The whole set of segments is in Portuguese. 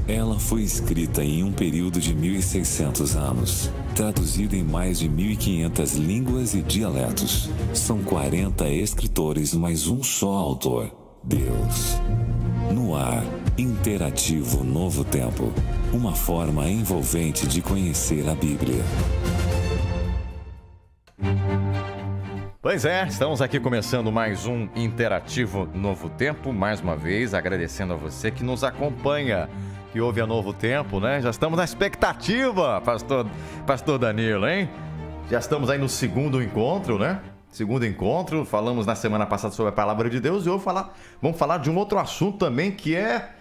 Ela foi escrita em um período de 1.600 anos, traduzida em mais de 1.500 línguas e dialetos. São 40 escritores, mas um só autor: Deus. No ar, interativo Novo Tempo. Uma forma envolvente de conhecer a Bíblia. Pois é, estamos aqui começando mais um Interativo Novo Tempo. Mais uma vez, agradecendo a você que nos acompanha, que ouve a Novo Tempo, né? Já estamos na expectativa, Pastor Danilo, hein? Já estamos aí no segundo encontro, né? Segundo encontro, falamos na semana passada sobre a Palavra de Deus e hoje vamos falar de um outro assunto também, que é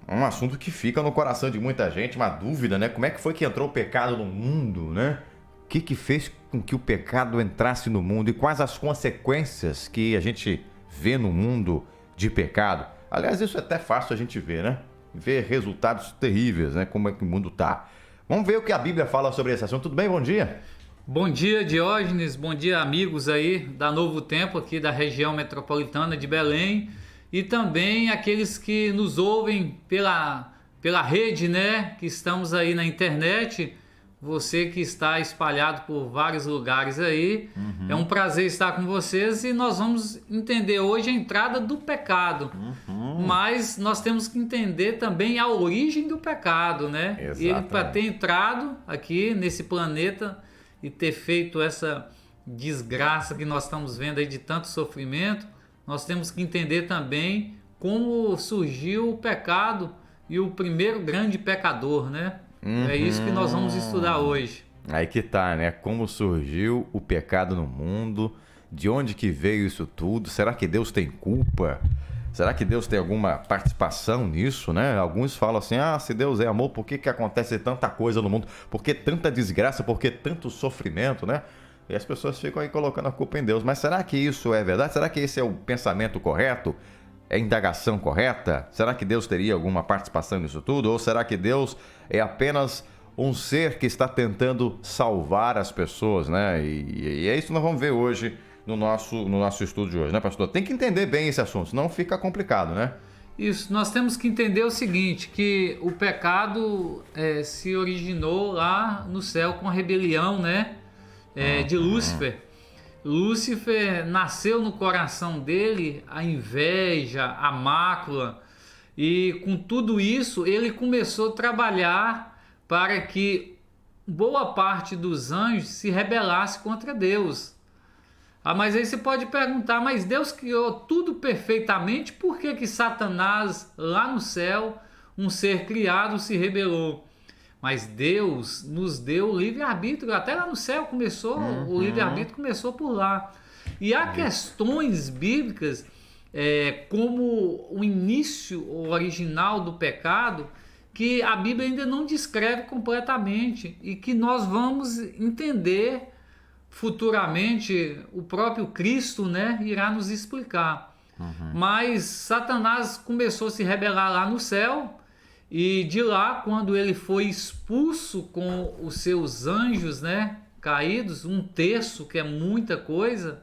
um assunto que fica no coração de muita gente, uma dúvida, né? Como é que foi que entrou o pecado no mundo, né? O que fez com que o pecado entrasse no mundo e quais as consequências que a gente vê no mundo de pecado? Aliás, isso é até fácil a gente ver, né? Ver resultados terríveis, né? Como é que o mundo tá. Vamos ver o que a Bíblia fala sobre esse assunto. Tudo bem? Bom dia. Bom dia, Diógenes. Bom dia, amigos aí da Novo Tempo, aqui da região metropolitana de Belém. E também aqueles que nos ouvem pela rede, né? Que estamos aí na internet. Você que está espalhado por vários lugares aí. É um prazer estar com vocês e nós vamos entender hoje a entrada do pecado. Mas nós temos que entender também a origem do pecado, né? Exatamente. Ele, para ter entrado aqui nesse planeta e ter feito essa desgraça que nós estamos vendo aí de tanto sofrimento, nós temos que entender também como surgiu o pecado e o primeiro grande pecador, né? É isso que nós vamos estudar hoje. Aí que tá, né? Como surgiu o pecado no mundo, de onde que veio isso tudo, será que Deus tem culpa? Será que Deus tem alguma participação nisso, né? Alguns falam assim, se Deus é amor, por que acontece tanta coisa no mundo? Por que tanta desgraça? Por que tanto sofrimento, né? E as pessoas ficam aí colocando a culpa em Deus. Mas será que isso é verdade? Será que esse é o pensamento correto? É a indagação correta? Será que Deus teria alguma participação nisso tudo? Ou será que Deus é apenas um ser que está tentando salvar as pessoas, né? E é isso que nós vamos ver hoje no nosso estudo de hoje, né, pastor? Tem que entender bem esse assunto, senão fica complicado, né? Isso, nós temos que entender o seguinte, que o pecado se originou lá no céu com a rebelião, né? De Lúcifer. Lúcifer nasceu no coração dele a inveja, a mácula, e com tudo isso ele começou a trabalhar para que boa parte dos anjos se rebelasse contra Deus. Mas aí você pode perguntar, mas Deus criou tudo perfeitamente, por que Satanás lá no céu, um ser criado, se rebelou? Mas Deus nos deu o livre-arbítrio, até lá no céu começou, o livre-arbítrio começou por lá. E há questões bíblicas, como o início original do pecado, que a Bíblia ainda não descreve completamente e que nós vamos entender futuramente. O próprio Cristo, né, irá nos explicar. Mas Satanás começou a se rebelar lá no céu. E de lá, quando ele foi expulso com os seus anjos, né, caídos, 1/3, que é muita coisa,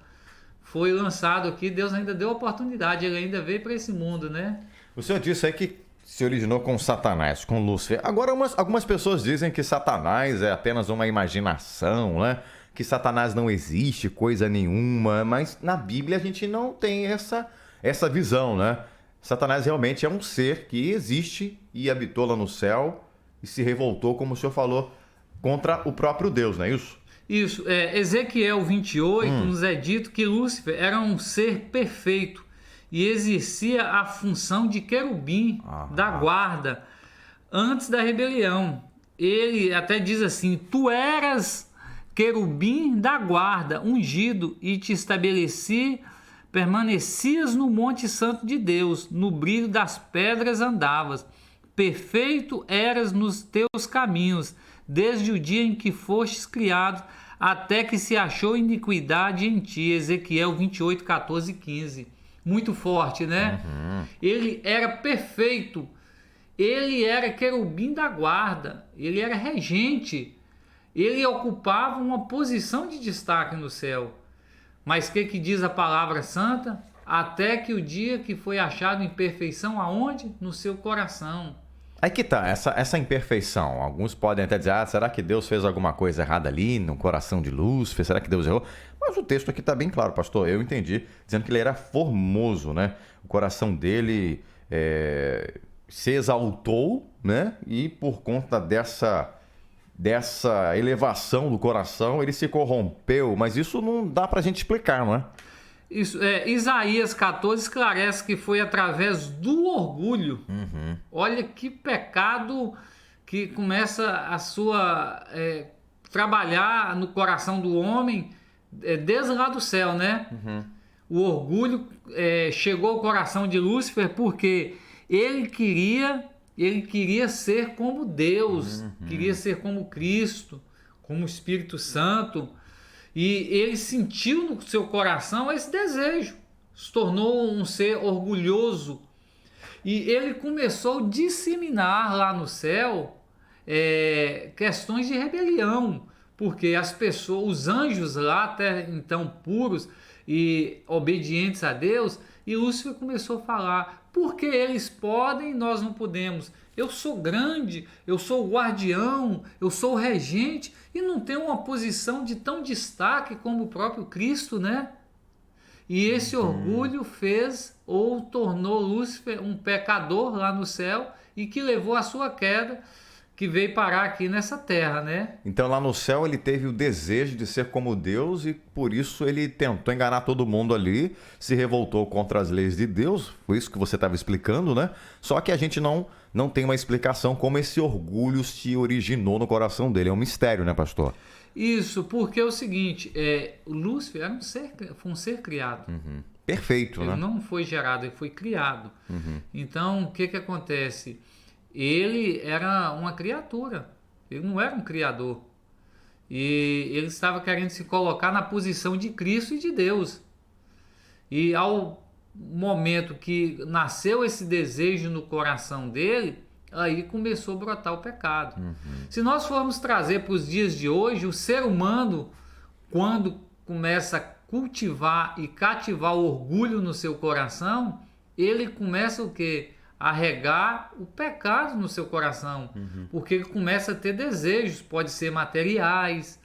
foi lançado aqui. Deus ainda deu oportunidade, ele ainda veio para esse mundo, né? O senhor disse aí que se originou com Satanás, com Lúcifer. Agora, algumas pessoas dizem que Satanás é apenas uma imaginação, né? Que Satanás não existe, coisa nenhuma, mas na Bíblia a gente não tem essa visão, né? Satanás realmente é um ser que existe e habitou lá no céu e se revoltou, como o senhor falou, contra o próprio Deus, não é isso? Isso. Ezequiel 28 nos é dito que Lúcifer era um ser perfeito e exercia a função de querubim da guarda antes da rebelião. Ele até diz assim, tu eras querubim da guarda, ungido, e te estabeleci. Permanecias no monte santo de Deus, no brilho das pedras andavas. Perfeito eras nos teus caminhos, desde o dia em que fostes criado, até que se achou iniquidade em ti. Ezequiel 28, 14 e 15. Muito forte, né? Ele era perfeito. Ele era querubim da guarda. Ele era regente. Ele ocupava uma posição de destaque no céu. Mas o que diz a palavra santa? Até que o dia que foi achado em perfeição, aonde? No seu coração. Aí que tá, essa imperfeição. Alguns podem até dizer, será que Deus fez alguma coisa errada ali no coração de Lúcifer? Será que Deus errou? Mas o texto aqui está bem claro, pastor. Eu entendi, dizendo que ele era formoso, né? O coração dele se exaltou, né? E por conta dessa elevação do coração, ele se corrompeu. Mas isso não dá para a gente explicar, não é? Isso, Isaías 14 esclarece que foi através do orgulho. Olha que pecado que começa a trabalhar no coração do homem desde lá do céu, né? O orgulho chegou ao coração de Lúcifer porque ele queria ser como Deus, queria ser como Cristo, como o Espírito Santo. E ele sentiu no seu coração esse desejo, se tornou um ser orgulhoso. E ele começou a disseminar lá no céu questões de rebelião, porque as pessoas, os anjos lá até então puros e obedientes a Deus, e Lúcifer começou a falar, porque eles podem, nós não podemos. Eu sou grande, eu sou o guardião, eu sou o regente, e não tenho uma posição de tão destaque como o próprio Cristo, né? E esse orgulho fez ou tornou Lúcifer um pecador lá no céu e que levou à sua queda, que veio parar aqui nessa terra, né? Então lá no céu ele teve o desejo de ser como Deus e por isso ele tentou enganar todo mundo ali, se revoltou contra as leis de Deus, foi isso que você estava explicando, né? Só que a gente não tem uma explicação como esse orgulho se originou no coração dele, é um mistério, né, pastor? Isso, porque é o seguinte, Lúcifer era foi um ser criado. Perfeito, ele né? Ele não foi gerado, ele foi criado. Então, o que acontece? Ele era uma criatura, ele não era um criador. E ele estava querendo se colocar na posição de Cristo e de Deus. E ao momento que nasceu esse desejo no coração dele, aí começou a brotar o pecado. Se nós formos trazer para os dias de hoje, o ser humano, quando começa a cultivar e cativar o orgulho no seu coração, ele começa o quê? A regar o pecado no seu coração, porque ele começa a ter desejos, pode ser materiais,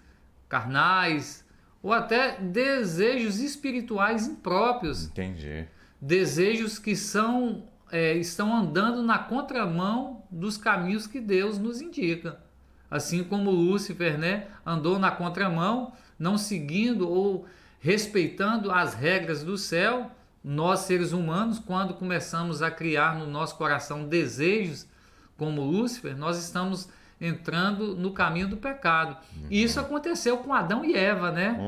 carnais, ou até desejos espirituais impróprios. Entendi. Desejos que estão andando na contramão dos caminhos que Deus nos indica. Assim como Lúcifer, né, andou na contramão, não seguindo ou respeitando as regras do céu. Nós, seres humanos, quando começamos a criar no nosso coração desejos como Lúcifer, nós estamos entrando no caminho do pecado. E isso aconteceu com Adão e Eva, né?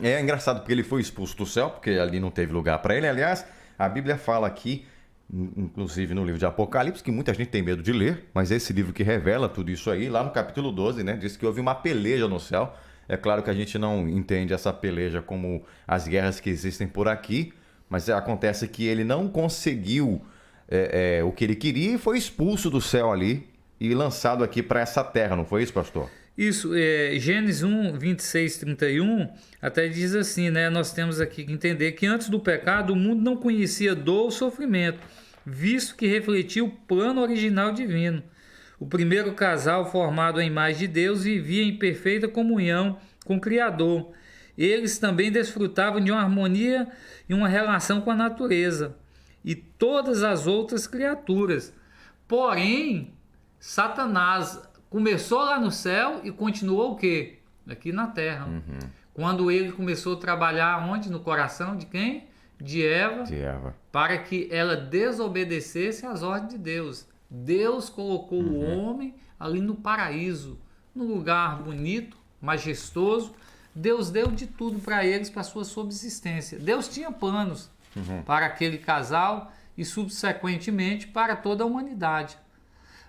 É engraçado porque ele foi expulso do céu, porque ali não teve lugar para ele. Aliás, a Bíblia fala aqui, inclusive no livro de Apocalipse, que muita gente tem medo de ler, mas esse livro que revela tudo isso aí, lá no capítulo 12, né, diz que houve uma peleja no céu. É claro que a gente não entende essa peleja como as guerras que existem por aqui, mas acontece que ele não conseguiu o que ele queria e foi expulso do céu ali e lançado aqui para essa terra, não foi isso, pastor? Isso, Gênesis 1, 26, 31, até diz assim, né? Nós temos aqui que entender que antes do pecado o mundo não conhecia dor ou sofrimento, visto que refletia o plano original divino. O primeiro casal formado à imagem de Deus vivia em perfeita comunhão com o Criador. Eles também desfrutavam de uma harmonia e uma relação com a natureza e todas as outras criaturas. Porém, Satanás começou lá no céu e continuou o quê? Aqui na terra. Quando ele começou a trabalhar onde? No coração de quem? De Eva. Para que ela desobedecesse às ordens de Deus. Deus colocou o homem ali no paraíso, num lugar bonito, majestoso. Deus deu de tudo para eles, para sua subsistência. Deus tinha planos para aquele casal e subsequentemente para toda a humanidade.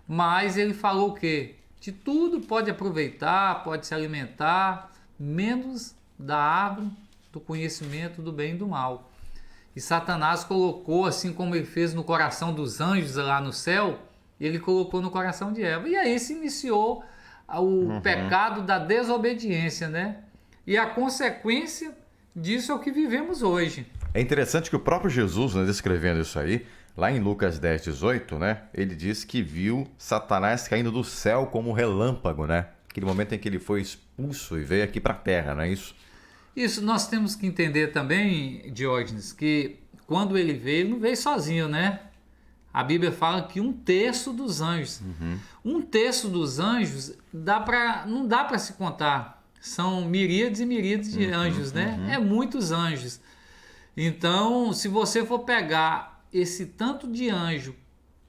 Mas ele falou o quê? De tudo pode aproveitar, pode se alimentar, menos da árvore do conhecimento do bem e do mal. E Satanás colocou, assim como ele fez no coração dos anjos lá no céu, ele colocou no coração de Eva. E aí se iniciou o pecado da desobediência, né? E a consequência disso é o que vivemos hoje. É interessante que o próprio Jesus, né, descrevendo isso aí, Lá em Lucas 10:18, né? Ele diz que viu Satanás caindo do céu como um relâmpago, né? Aquele momento em que ele foi expulso e veio aqui para a terra, não é isso? Isso, nós temos que entender também, Diógenes, que quando ele não veio sozinho, né? A Bíblia fala que 1/3 dos anjos. 1/3 dos anjos não dá para se contar. São miríades e miríades de anjos, né? É muitos anjos. Então, se você for pegar esse tanto de anjo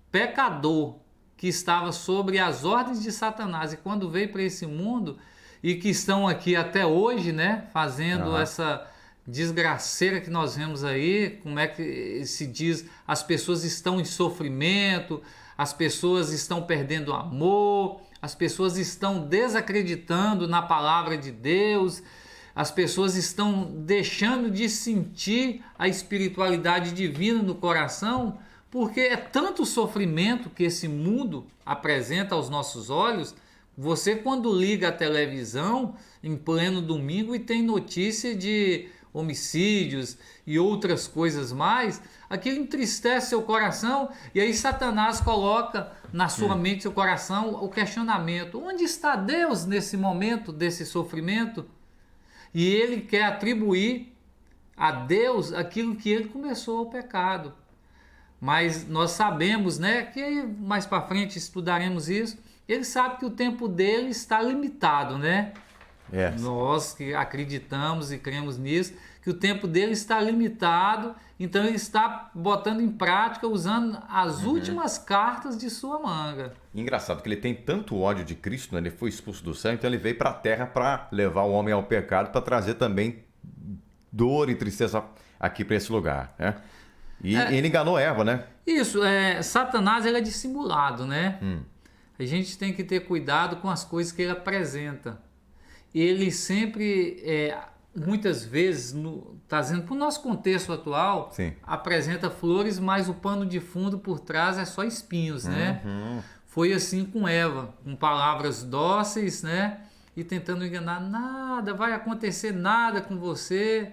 pecador que estava sobre as ordens de Satanás e quando veio para esse mundo e que estão aqui até hoje, né? Fazendo essa desgraceira que nós vemos aí, como é que se diz, as pessoas estão em sofrimento, as pessoas estão perdendo amor, as pessoas estão desacreditando na palavra de Deus, as pessoas estão deixando de sentir a espiritualidade divina no coração, porque é tanto sofrimento que esse mundo apresenta aos nossos olhos. Você, quando liga a televisão em pleno domingo e tem notícia de homicídios e outras coisas mais, aquilo entristece seu coração, e aí Satanás coloca na sua mente, seu coração, o questionamento: onde está Deus nesse momento desse sofrimento? E ele quer atribuir a Deus aquilo que ele começou, o pecado. Mas nós sabemos, né, que mais para frente estudaremos isso, ele sabe que o tempo dele está limitado, né? Nós que acreditamos e cremos nisso, que o tempo dele está limitado, então ele está botando em prática, usando as últimas cartas de sua manga. Engraçado que ele tem tanto ódio de Cristo, né? Ele foi expulso do céu, então ele veio para a terra para levar o homem ao pecado, para trazer também dor e tristeza aqui para esse lugar, né? E ele enganou Eva, né? Isso, Satanás ele é dissimulado, né? A gente tem que ter cuidado com as coisas que ele apresenta. Ele sempre, muitas vezes, trazendo para o nosso contexto atual, apresenta flores, mas o pano de fundo por trás é só espinhos, né? Foi assim com Eva, com palavras dóceis, né? E tentando enganar, nada vai acontecer, nada com você.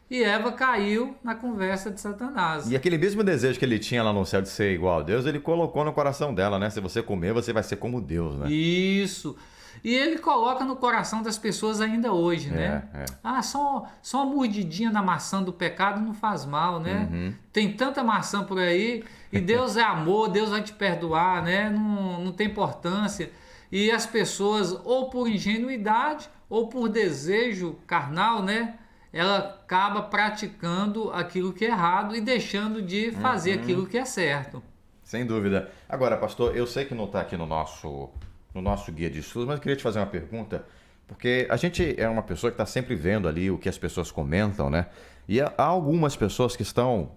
E Eva caiu na conversa de Satanás. E aquele mesmo desejo que ele tinha lá no céu de ser igual a Deus, ele colocou no coração dela, né? Se você comer, você vai ser como Deus, né? Isso. E ele coloca no coração das pessoas ainda hoje, né? Só uma mordidinha na maçã do pecado não faz mal, né? Tem tanta maçã por aí, e Deus é amor, Deus vai te perdoar, né? Não tem importância. E as pessoas, ou por ingenuidade, ou por desejo carnal, né? Ela acaba praticando aquilo que é errado e deixando de fazer aquilo que é certo. Sem dúvida. Agora, pastor, eu sei que não está aqui no nosso guia de estudos, mas eu queria te fazer uma pergunta, porque a gente é uma pessoa que está sempre vendo ali o que as pessoas comentam, né? E há algumas pessoas que estão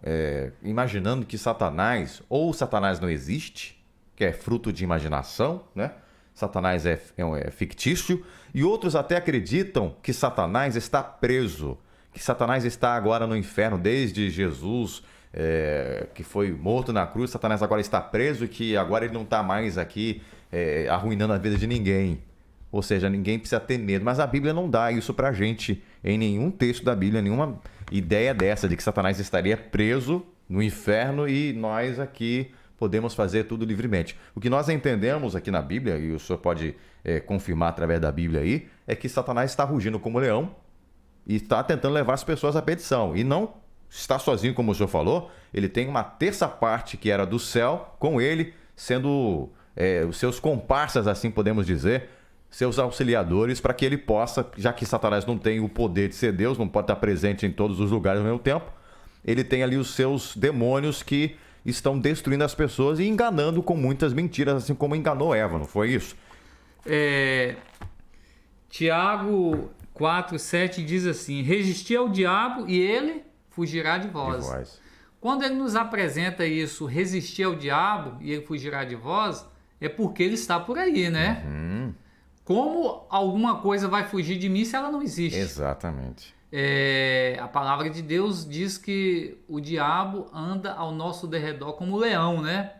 imaginando que Satanás não existe, que é fruto de imaginação, né? Satanás é fictício, e outros até acreditam que Satanás está preso, que Satanás está agora no inferno desde Jesus, que foi morto na cruz. Satanás agora está preso e que agora ele não está mais aqui arruinando a vida de ninguém. Ou seja, ninguém precisa ter medo. Mas a Bíblia não dá isso pra gente em nenhum texto da Bíblia, nenhuma ideia dessa de que Satanás estaria preso no inferno e nós aqui podemos fazer tudo livremente. O que nós entendemos aqui na Bíblia, e o senhor pode confirmar através da Bíblia aí, é que Satanás está rugindo como leão e está tentando levar as pessoas à perdição. E não está sozinho, como o senhor falou, ele tem uma terça parte que era do céu, com ele sendo os seus comparsas, assim podemos dizer, seus auxiliadores, para que ele possa, já que Satanás não tem o poder de ser Deus, não pode estar presente em todos os lugares ao mesmo tempo, ele tem ali os seus demônios que estão destruindo as pessoas e enganando com muitas mentiras, assim como enganou Eva, não foi isso? Tiago 4:7 diz assim: resisti ao diabo e ele fugirá de vós. Quando ele nos apresenta isso, resistir ao diabo e ele fugirá de vós, é porque ele está por aí, né? Como alguma coisa vai fugir de mim se ela não existe? Exatamente. A palavra de Deus diz que o diabo anda ao nosso derredor como leão, né?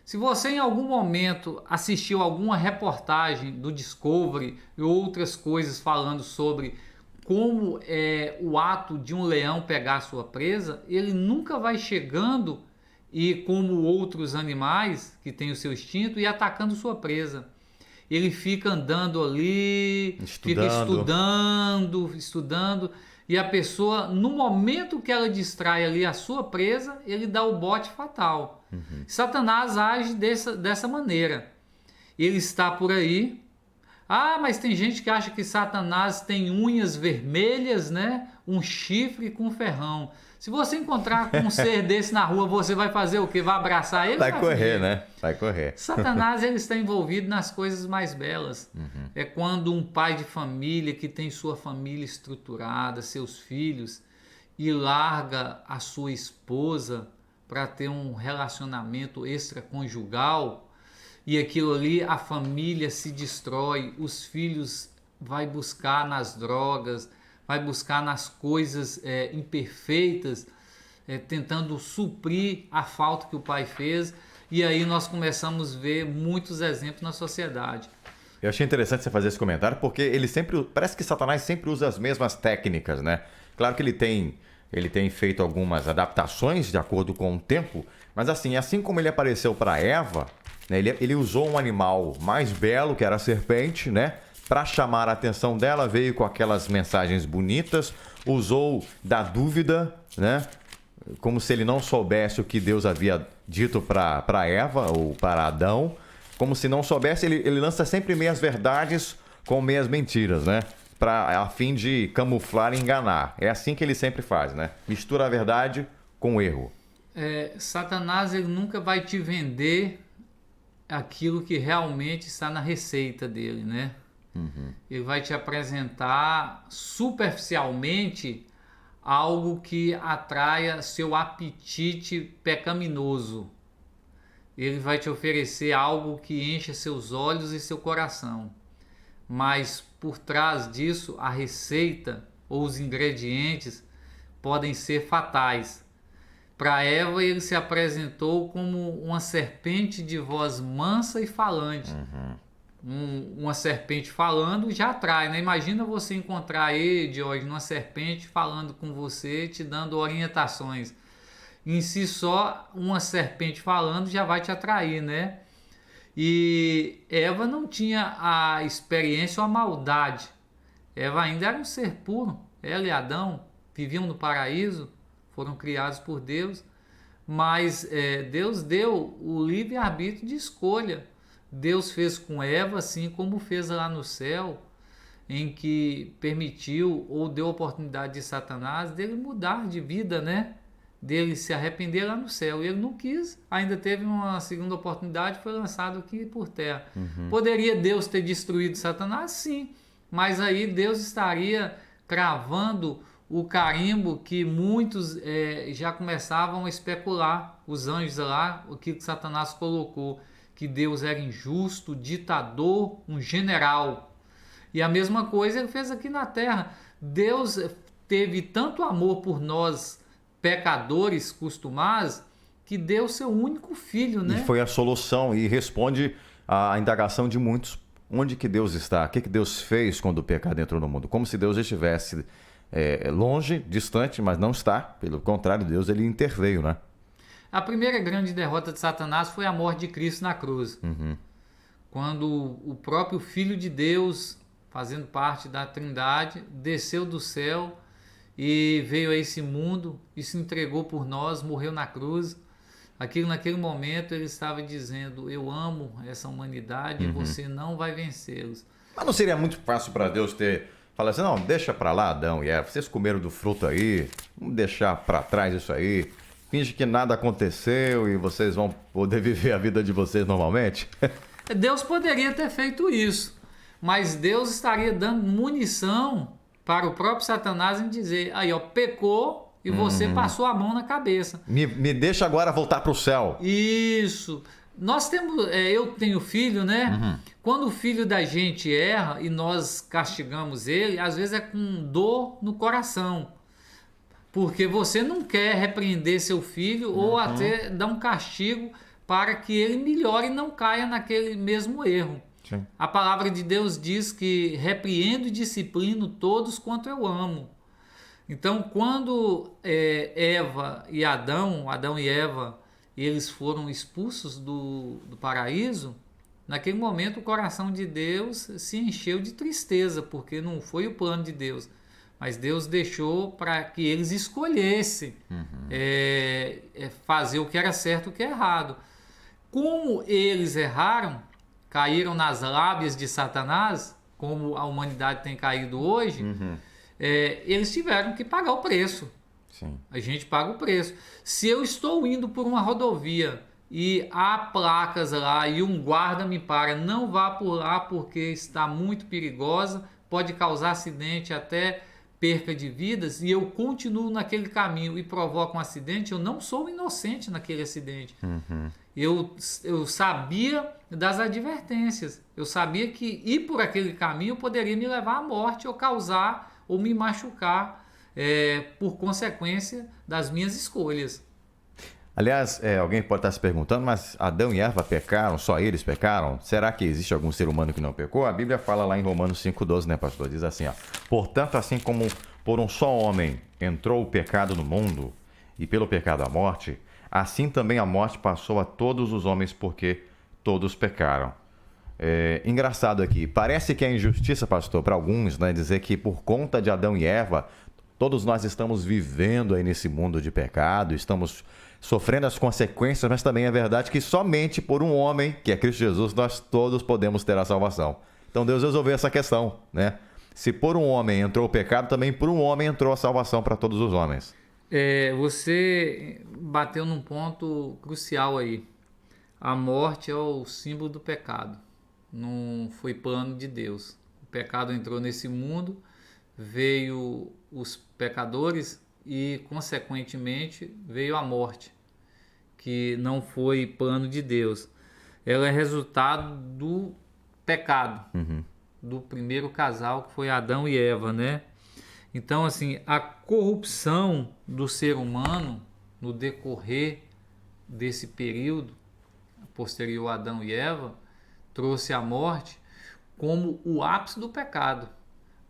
Se você em algum momento assistiu alguma reportagem do Discovery e outras coisas falando sobre como é o ato de um leão pegar a sua presa, ele nunca vai chegando e como outros animais que têm o seu instinto e atacando sua presa. Ele fica andando ali, fica estudando, e a pessoa, no momento que ela distrai ali a sua presa, ele dá o bote fatal. Satanás age dessa maneira. Ele está por aí. Mas tem gente que acha que Satanás tem unhas vermelhas, né? Um chifre com ferrão. Se você encontrar com um ser desse na rua, você vai fazer o quê? Vai abraçar ele? Vai correr, né? Vai correr. Satanás, ele está envolvido nas coisas mais belas. É quando um pai de família que tem sua família estruturada, seus filhos, e larga a sua esposa para ter um relacionamento extraconjugal, e aquilo ali, a família se destrói, os filhos vai buscar nas drogas, vai buscar nas coisas imperfeitas, tentando suprir a falta que o pai fez, e aí nós começamos a ver muitos exemplos na sociedade. Eu achei interessante você fazer esse comentário, porque ele sempre, parece que Satanás sempre usa as mesmas técnicas, né? Claro que ele tem feito algumas adaptações de acordo com o tempo, mas assim como ele apareceu para Eva, né, ele usou um animal mais belo, que era a serpente, né? Para chamar a atenção dela, veio com aquelas mensagens bonitas, usou da dúvida, né? Como se ele não soubesse o que Deus havia dito para Eva ou para Adão. Como se não soubesse, ele lança sempre meias verdades com meias mentiras, né? A fim de camuflar e enganar. É assim que ele sempre faz, né? Mistura a verdade com o erro. Satanás, ele nunca vai te vender aquilo que realmente está na receita dele, né? Ele vai te apresentar superficialmente algo que atraia seu apetite pecaminoso. Ele vai te oferecer algo que encha seus olhos e seu coração. Mas por trás disso, a receita ou os ingredientes podem ser fatais. Para Eva, ele se apresentou como uma serpente de voz mansa e falante. Uma serpente falando já atrai, né? Imagina você encontrar aí, Diógenes, uma serpente falando com você, te dando orientações. Em si só, uma serpente falando já vai te atrair, né? E Eva não tinha a experiência ou a maldade. Eva ainda era um ser puro. Ela e Adão viviam no paraíso, foram criados por Deus, mas Deus deu o livre-arbítrio de escolha. Deus fez com Eva assim como fez lá no céu, em que permitiu ou deu oportunidade de Satanás dele mudar de vida, né? Dele se arrepender lá no céu. Ele não quis, ainda teve uma segunda oportunidade, foi lançado aqui por terra. Poderia Deus ter destruído Satanás? Sim, mas aí Deus estaria cravando o carimbo que muitos já começavam a especular, os anjos lá, o que Satanás colocou, que Deus era injusto, ditador, um general. E a mesma coisa ele fez aqui na terra. Deus teve tanto amor por nós, pecadores costumados, que deu seu único filho, né? E foi a solução, e responde à indagação de muitos. Onde que Deus está? O que Deus fez quando o pecado entrou no mundo? Como se Deus estivesse longe, distante, mas não está. Pelo contrário, Deus ele interveio, né? A primeira grande derrota de Satanás foi a morte de Cristo na cruz. Quando o próprio Filho de Deus, fazendo parte da Trindade, desceu do céu e veio a esse mundo e se entregou por nós, morreu na cruz. Naquele momento ele estava dizendo: eu amo essa humanidade e você não vai vencê-los. Mas não seria muito fácil para Deus falar assim: não, deixa para lá, Adão e Eva, vocês comeram do fruto aí, vamos deixar para trás isso aí, finge que nada aconteceu e vocês vão poder viver a vida de vocês normalmente? Deus poderia ter feito isso, mas Deus estaria dando munição para o próprio Satanás em dizer: aí ó, pecou e você passou a mão na cabeça. Me deixa agora voltar para o céu. Isso. Nós temos, eu tenho filho, né? Quando o filho da gente erra e nós castigamos ele, às vezes é com dor no coração. Porque você não quer repreender seu filho ou até dar um castigo para que ele melhore e não caia naquele mesmo erro. Sim. A palavra de Deus diz que repreendo e disciplino todos quanto eu amo. Então, quando Adão e Eva, eles foram expulsos do paraíso, naquele momento o coração de Deus se encheu de tristeza, porque não foi o plano de Deus, mas Deus deixou para que eles escolhessem fazer o que era certo e o que é errado. Como eles erraram, caíram nas lábias de Satanás, como a humanidade tem caído hoje, eles tiveram que pagar o preço. Sim. A gente paga o preço. Se eu estou indo por uma rodovia e há placas lá e um guarda me para, não vá por lá porque está muito perigosa, pode causar acidente, até perca de vidas, e eu continuo naquele caminho e provoco um acidente, eu não sou inocente naquele acidente. Eu sabia das advertências. Eu sabia que ir por aquele caminho poderia me levar à morte ou causar ou me machucar por consequência das minhas escolhas. Aliás, alguém pode estar se perguntando, mas Adão e Eva pecaram? Só eles pecaram? Será que existe algum ser humano que não pecou? A Bíblia fala lá em Romanos 5,12, né, pastor? Diz assim, ó: portanto, assim como por um só homem entrou o pecado no mundo, e pelo pecado a morte, assim também a morte passou a todos os homens, porque todos pecaram. Engraçado aqui, parece que é injustiça, pastor, para alguns, né, dizer que por conta de Adão e Eva, todos nós estamos vivendo aí nesse mundo de pecado, estamos sofrendo as consequências, mas também é verdade que somente por um homem, que é Cristo Jesus, nós todos podemos ter a salvação. Então Deus resolveu essa questão, né? Se por um homem entrou o pecado, também por um homem entrou a salvação para todos os homens. Você bateu num ponto crucial aí. A morte é o símbolo do pecado. Não foi plano de Deus. O pecado entrou nesse mundo, veio os pecadores e, consequentemente, veio a morte, que não foi plano de Deus. Ela é resultado do pecado, do primeiro casal, que foi Adão e Eva, né? Então, assim, a corrupção do ser humano no decorrer desse período posterior a Adão e Eva trouxe a morte como o ápice do pecado.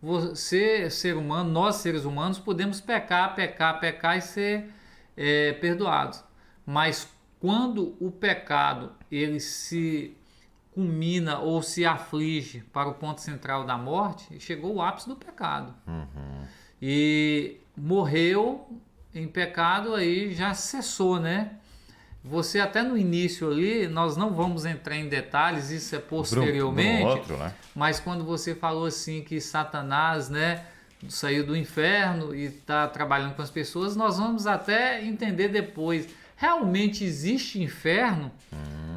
Você, ser humano, nós seres humanos, podemos pecar e ser perdoados. Mas quando o pecado ele se culmina ou se aflige para o ponto central da morte, chegou o ápice do pecado. E morreu em pecado, aí já cessou, né? Você até no início ali, nós não vamos entrar em detalhes, isso é posteriormente, outro, né? Mas quando você falou assim que Satanás, né, saiu do inferno e está trabalhando com as pessoas, nós vamos até entender depois. Realmente existe inferno?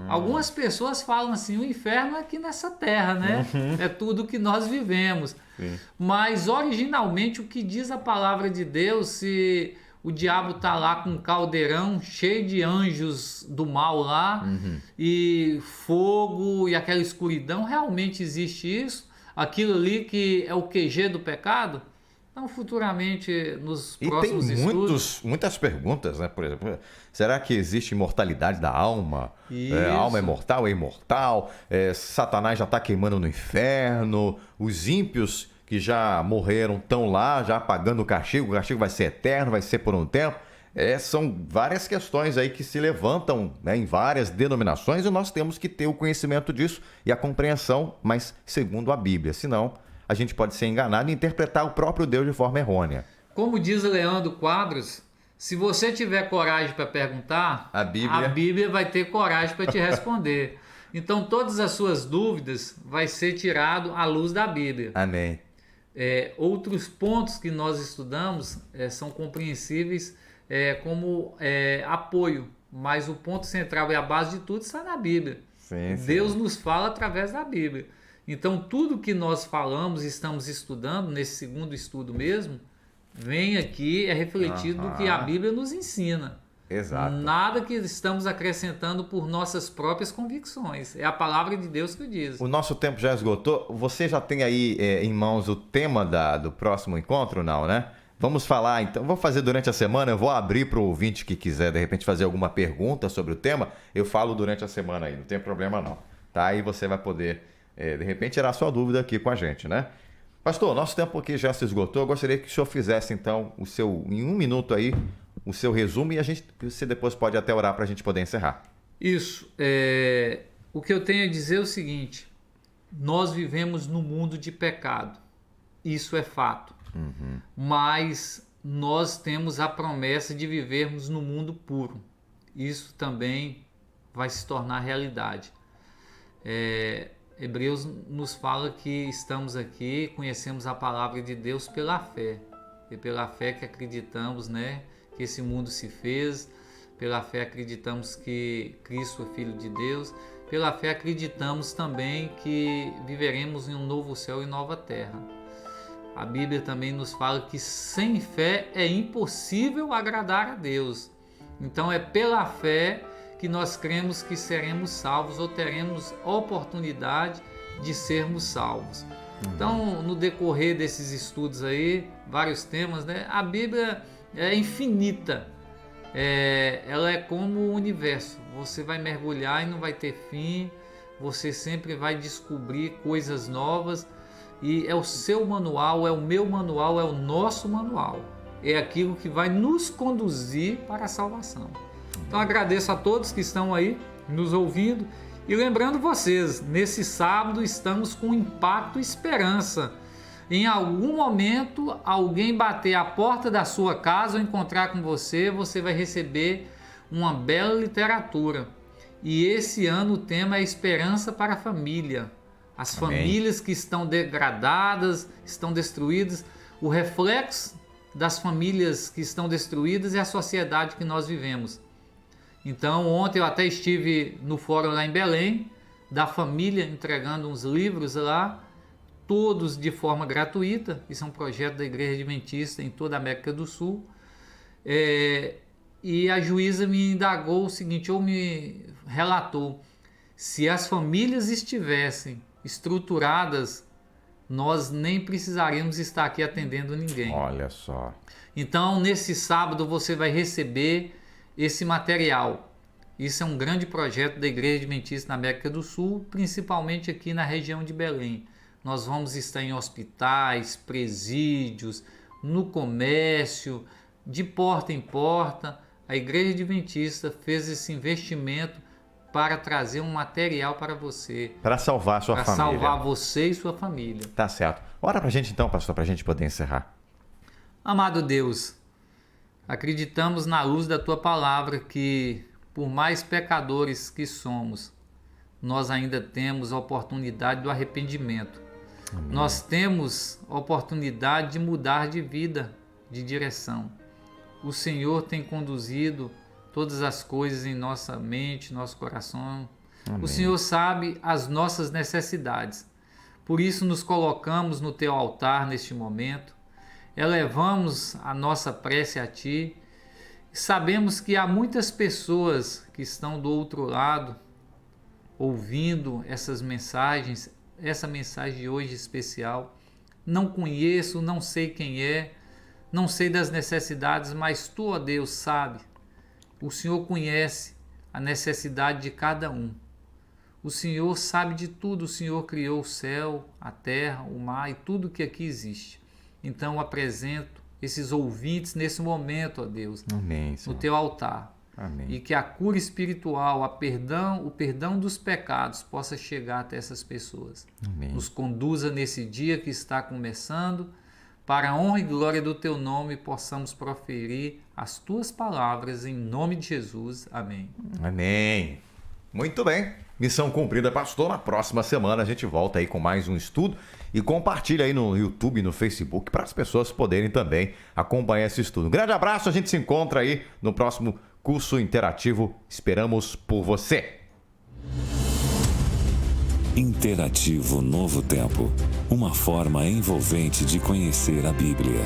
Algumas pessoas falam assim, o inferno é aqui nessa terra, né? É tudo que nós vivemos. Sim. Mas originalmente o que diz a palavra de Deus, se o diabo está lá com um caldeirão cheio de anjos do mal lá, e fogo e aquela escuridão, realmente existe isso? Aquilo ali que é o QG do pecado? Então, futuramente, nos próximos estudos... E tem muitas perguntas, né? Por exemplo, será que existe imortalidade da alma? A alma é mortal, é imortal? Satanás já está queimando no inferno? Os ímpios que já morreram estão lá, já pagando o castigo vai ser eterno, vai ser por um tempo? São várias questões aí que se levantam, né, em várias denominações, e nós temos que ter o conhecimento disso e a compreensão, mas segundo a Bíblia, senão a gente pode ser enganado e interpretar o próprio Deus de forma errônea. Como diz Leandro Quadros, se você tiver coragem para perguntar, a Bíblia vai ter coragem para te responder. Então, todas as suas dúvidas vai ser tirado à luz da Bíblia. Amém. Outros pontos que nós estudamos são compreensíveis como apoio, mas o ponto central e a base de tudo está na Bíblia. Sim. Deus nos fala através da Bíblia. Então, tudo que nós falamos e estamos estudando, nesse segundo estudo mesmo, vem aqui, é refletido do que a Bíblia nos ensina. Exato. Nada que estamos acrescentando por nossas próprias convicções. É a palavra de Deus que o diz. O nosso tempo já esgotou. Você já tem aí em mãos o tema do próximo encontro, não, né? Vamos falar, então. Vou fazer durante a semana. Eu vou abrir para o ouvinte que quiser, de repente, fazer alguma pergunta sobre o tema. Eu falo durante a semana aí, não tem problema não. Tá? Aí você vai poder, de repente, tirar sua dúvida aqui com a gente, né? Pastor, nosso tempo aqui já se esgotou. Eu gostaria que o senhor fizesse, então, em um minuto aí, o seu resumo e você depois pode até orar para a gente poder encerrar. Isso. O que eu tenho a dizer é o seguinte: nós vivemos num mundo de pecado. Isso é fato. Mas nós temos a promessa de vivermos no mundo puro. Isso também vai se tornar realidade. Hebreus nos fala que estamos aqui, conhecemos a palavra de Deus pela fé. E pela fé que acreditamos, né, que esse mundo se fez. Pela fé acreditamos que Cristo é Filho de Deus. Pela fé acreditamos também que viveremos em um novo céu e nova terra. A Bíblia também nos fala que sem fé é impossível agradar a Deus. Então é pela fé que nós cremos que seremos salvos ou teremos oportunidade de sermos salvos. Então, no decorrer desses estudos aí, vários temas, né? A Bíblia é infinita. Ela é como o universo. Você vai mergulhar e não vai ter fim. Você sempre vai descobrir coisas novas. E é o seu manual, é o meu manual, é o nosso manual. É aquilo que vai nos conduzir para a salvação. Então agradeço a todos que estão aí nos ouvindo. E lembrando vocês, nesse sábado estamos com Impacto Esperança. Em algum momento, alguém bater a porta da sua casa ou encontrar com você, você vai receber uma bela literatura. E esse ano o tema é Esperança para a Família. As famílias que estão degradadas, estão destruídas, o reflexo das famílias que estão destruídas é a sociedade que nós vivemos. Então, ontem eu até estive no fórum lá em Belém, da família, entregando uns livros lá, todos de forma gratuita. Isso é um projeto da Igreja Adventista em toda a América do Sul. E a juíza me indagou o seguinte, ou me relatou, se as famílias estivessem estruturadas, nós nem precisaríamos estar aqui atendendo ninguém. Olha só. Então, nesse sábado você vai receber esse material. Isso é um grande projeto da Igreja Adventista na América do Sul, principalmente aqui na região de Belém. Nós vamos estar em hospitais, presídios, no comércio, de porta em porta. A Igreja Adventista fez esse investimento para trazer um material para você. Para salvar a sua família. Para salvar você e sua família. Tá certo. Ora pra gente então, pastor, pra gente poder encerrar. Amado Deus, acreditamos na luz da Tua palavra que, por mais pecadores que somos, nós ainda temos a oportunidade do arrependimento. Amém. Nós temos a oportunidade de mudar de vida, de direção. O Senhor tem conduzido todas as coisas em nossa mente, nosso coração. Amém. O Senhor sabe as nossas necessidades. Por isso nos colocamos no Teu altar neste momento. Elevamos a nossa prece a Ti. Sabemos que há muitas pessoas que estão do outro lado ouvindo essas mensagens, essa mensagem de hoje especial. Não conheço, não sei quem é, não sei das necessidades, mas Tu, ó Deus, sabe. O Senhor conhece a necessidade de cada um. O Senhor sabe de tudo, o Senhor criou o céu, a terra, o mar e tudo que aqui existe. Então eu apresento esses ouvintes nesse momento, ó Deus, Amém, no Teu altar. Amém. E que a cura espiritual, o perdão dos pecados possa chegar até essas pessoas. Amém. Nos conduza nesse dia que está começando, para a honra e glória do Teu nome, possamos proferir as Tuas palavras em nome de Jesus. Amém. Amém. Muito bem. Missão cumprida, pastor. Na próxima semana a gente volta aí com mais um estudo e compartilha aí no YouTube e no Facebook para as pessoas poderem também acompanhar esse estudo. Um grande abraço, a gente se encontra aí no próximo curso interativo. Esperamos por você. Interativo Novo Tempo. Uma forma envolvente de conhecer a Bíblia.